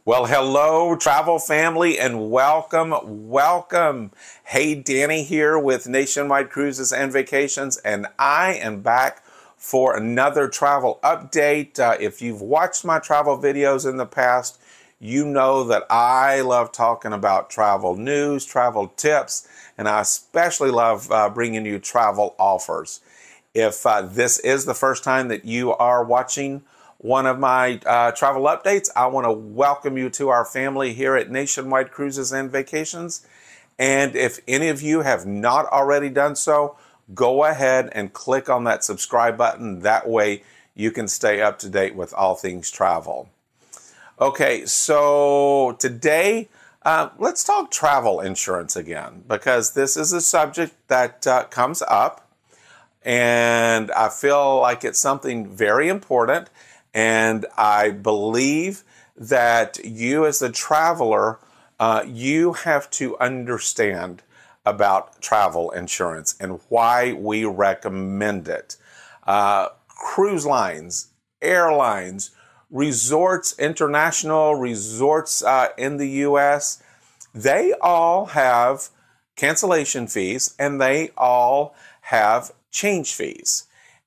Well, hello, travel family, and welcome. Hey, Danny here with Nationwide Cruises and Vacations, and I am back for another travel update. If you've watched my travel videos in the past, you know that I love talking about travel news, travel tips, and I especially love bringing you travel offers. If this is the first time that you are watching one of my travel updates, I want to welcome you to our family here at Nationwide Cruises and Vacations. And if any of you have not already done so, go ahead and click on that subscribe button. That way you can stay up to date with all things travel. Okay, so today let's talk travel insurance again, because this is a subject that comes up, and I feel like it's something very important. And I believe that you as a traveler, you have to understand about travel insurance and why we recommend it. Cruise lines, airlines, resorts, international resorts in the U.S., they all have cancellation fees and they all have change fees.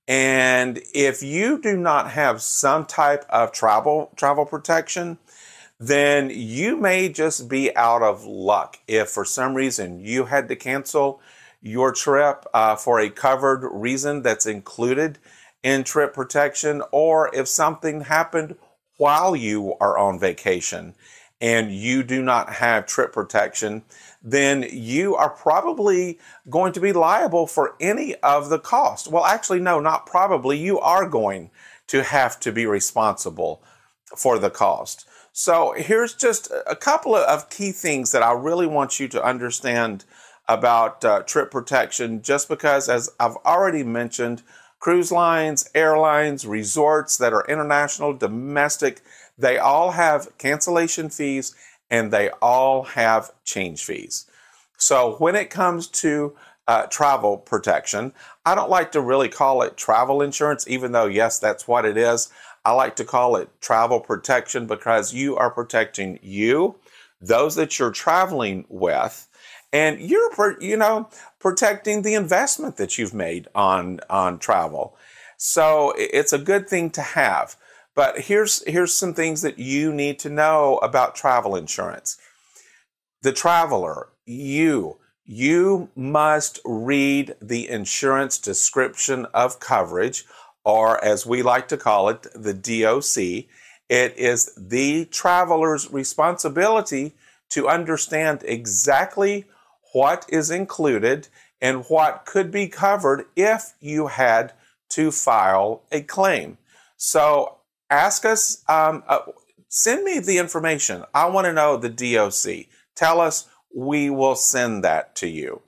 And if you do not have some type of travel protection, then you may just be out of luck. If for some reason you had to cancel your trip for a covered reason that's included in trip protection, or if something happened while you are on vacation and you do not have trip protection, then you are probably going to be liable for any of the cost. Well, actually, no, not probably. You are going to have to be responsible for the cost. So here's just a couple of key things that I really want you to understand about trip protection, just because, as I've already mentioned, cruise lines, airlines, resorts that are international, domestic, they all have cancellation fees and they all have change fees. So when it comes to travel protection, I don't like to really call it travel insurance, even though, yes, that's what it is. I like to call it travel protection because you are protecting you, those that you're traveling with, and you're, protecting the investment that you've made on travel. So it's a good thing to have. But here's some things that you need to know about travel insurance. The traveler, you must read the insurance description of coverage, or as we like to call it, the DOC. It is the traveler's responsibility to understand exactly what is included and what could be covered if you had to file a claim. So ask us, send me the information. I want to know the DOC. Tell us, we will send that to you.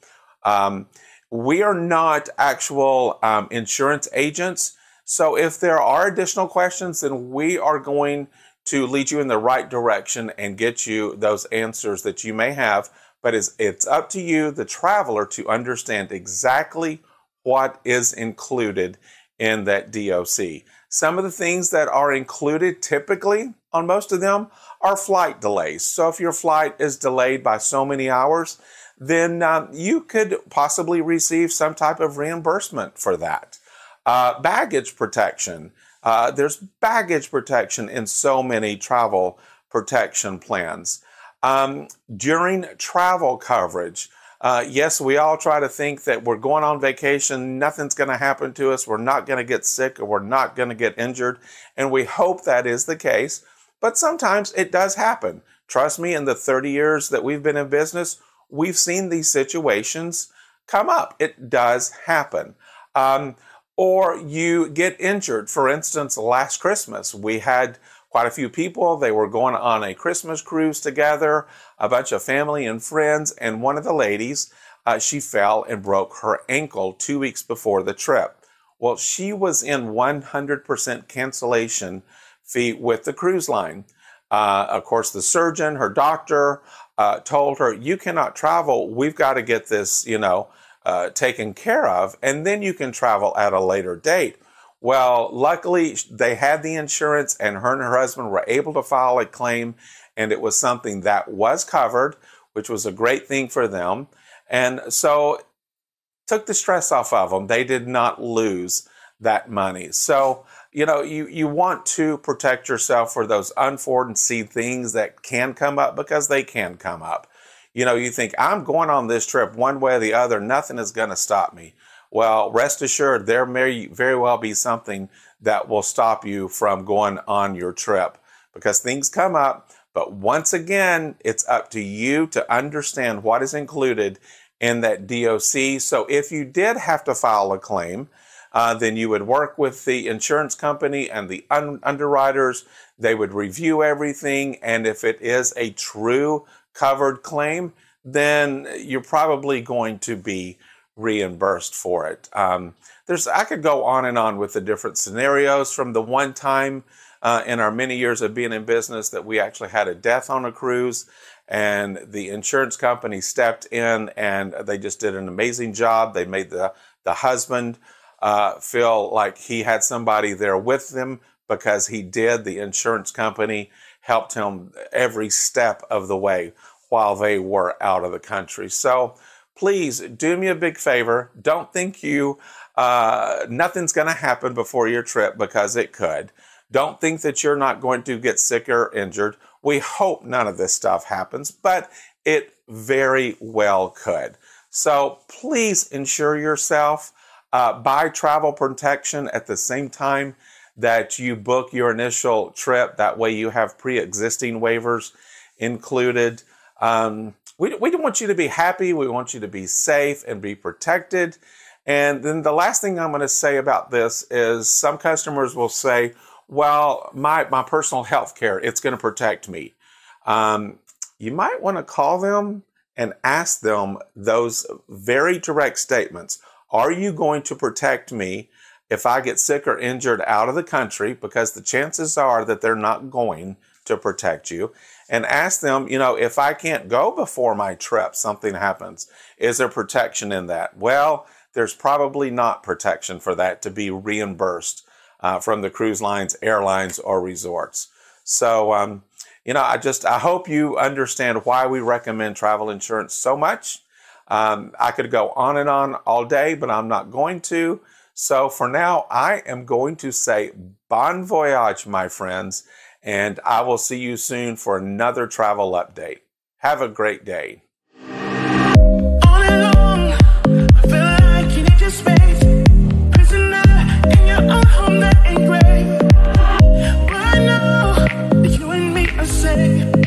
We are not actual insurance agents. So if there are additional questions, then we are going to lead you in the right direction and get you those answers that you may have. But it's up to you, the traveler, to understand exactly what is included in that DOC. Some of the things that are included typically on most of them are flight delays. So if your flight is delayed by so many hours, then you could possibly receive some type of reimbursement for that. Baggage protection. There's baggage protection in so many travel protection plans. During travel coverage, yes, we all try to think that we're going on vacation, nothing's going to happen to us, we're not going to get sick, or we're not going to get injured, and we hope that is the case, but sometimes it does happen. Trust me, in the 30 years that we've been in business, we've seen these situations come up. It does happen. Or you get injured. For instance, last Christmas, we had quite a few people. They were going on a Christmas cruise together, a bunch of family and friends, and one of the ladies, she fell and broke her ankle 2 weeks before the trip. Well, she was in 100% cancellation fee with the cruise line. Of course, the surgeon, her doctor, told her, you cannot travel. We've got to get this, taken care of, and then you can travel at a later date. Well, luckily they had the insurance, and her husband were able to file a claim, and it was something that was covered, which was a great thing for them. And so took the stress off of them. They did not lose that money. So, you want to protect yourself for those unforeseen things that can come up, because they can come up. You think, I'm going on this trip one way or the other, nothing is going to stop me. Well, rest assured, there may very well be something that will stop you from going on your trip, because things come up. But once again, it's up to you to understand what is included in that DOC. So if you did have to file a claim, then you would work with the insurance company and the underwriters. They would review everything. And if it is a true covered claim, then you're probably going to be reimbursed for it. I could go on and on with the different scenarios. From the one time in our many years of being in business that we actually had a death on a cruise, and the insurance company stepped in and they just did an amazing job. They made the husband feel like he had somebody there with him, because he did. The insurance company helped him every step of the way while they were out of the country. So please do me a big favor. Don't think nothing's going to happen before your trip, because it could. Don't think that you're not going to get sick or injured. We hope none of this stuff happens, but it very well could. So please insure yourself. Buy travel protection at the same time that you book your initial trip. That way you have pre-existing waivers included. We want you to be happy. We want you to be safe and be protected. And then the last thing I'm going to say about this is, some customers will say, well, my personal health care, it's going to protect me. You might want to call them and ask them those very direct statements. Are you going to protect me if I get sick or injured out of the country? Because the chances are that they're not going to protect you. And ask them, if I can't go before my trip, something happens, is there protection in that? Well, there's probably not protection for that to be reimbursed from the cruise lines, airlines, or resorts. So, I hope you understand why we recommend travel insurance so much. I could go on and on all day, but I'm not going to. So for now, I am going to say bon voyage, my friends, and I will see you soon for another travel update. Have a great day. All along, I feel like you need your space. Prisoner in your own home that ain't great. But I know that you and me are safe.